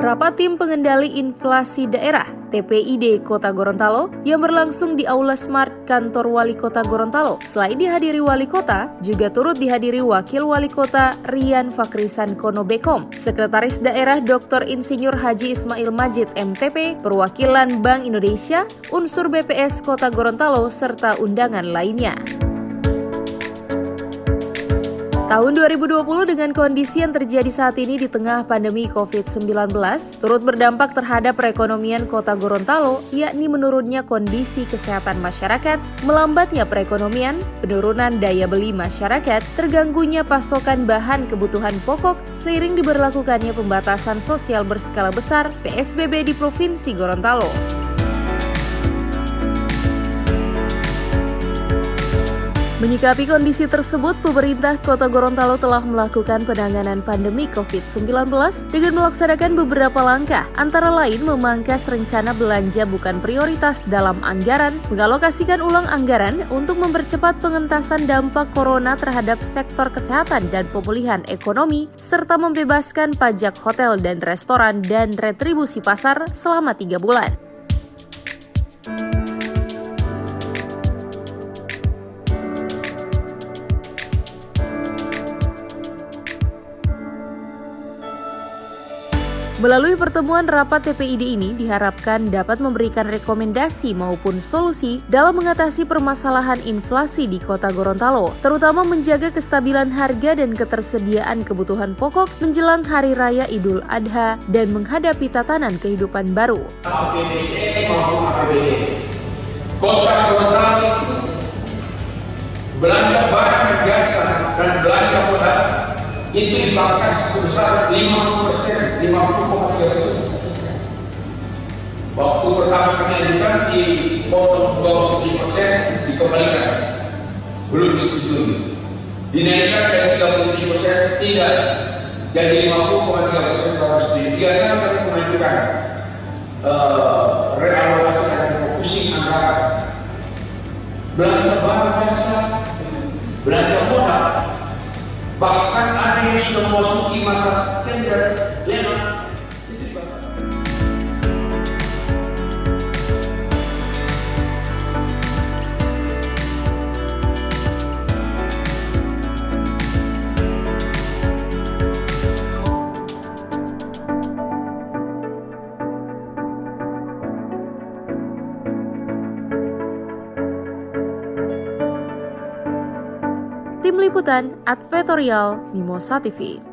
Rapat Tim Pengendali Inflasi Daerah (TPID) Kota Gorontalo yang berlangsung di Aula Smart Kantor Wali Kota Gorontalo. Selain dihadiri Wali Kota, juga turut dihadiri Wakil Wali Kota Rian Fakrisan Kono Bekom, Sekretaris Daerah Dr. Insinyur Haji Ismail Majid MTP, perwakilan Bank Indonesia, unsur BPS Kota Gorontalo, serta undangan lainnya. Tahun 2020 dengan kondisi yang terjadi saat ini di tengah pandemi COVID-19 turut berdampak terhadap perekonomian Kota Gorontalo, yakni menurunnya kondisi kesehatan masyarakat, melambatnya perekonomian, penurunan daya beli masyarakat, terganggunya pasokan bahan kebutuhan pokok seiring diberlakukannya pembatasan sosial berskala besar PSBB di Provinsi Gorontalo. Menyikapi kondisi tersebut, pemerintah Kota Gorontalo telah melakukan penanganan pandemi COVID-19 dengan melaksanakan beberapa langkah, antara lain memangkas rencana belanja bukan prioritas dalam anggaran, mengalokasikan ulang anggaran untuk mempercepat pengentasan dampak corona terhadap sektor kesehatan dan pemulihan ekonomi, serta membebaskan pajak hotel dan restoran dan retribusi pasar selama 3 bulan. Melalui pertemuan rapat TPID ini diharapkan dapat memberikan rekomendasi maupun solusi dalam mengatasi permasalahan inflasi di Kota Gorontalo, terutama menjaga kestabilan harga dan ketersediaan kebutuhan pokok menjelang Hari Raya Idul Adha dan menghadapi tatanan kehidupan baru. APBD maupun APBD. Kota Gorontalo belanja barang dan jasa dan belanja modal itu dipangkas sebesar 50%, 50,3%. Waktu pertama kami ajukan dipotong 25%, dikembalikan, belum disetujui. Dinaikkan dari 37%, tidak, jadi 50,3% harus disetujui. Tiga kali kami mengajukan realokasi dan refocusing anggaran, belanja barang jasa, belanja modal. Bahkan ada yang sudah memasuki masa tender lema. Tim Liputan Advertorial Mimosa TV.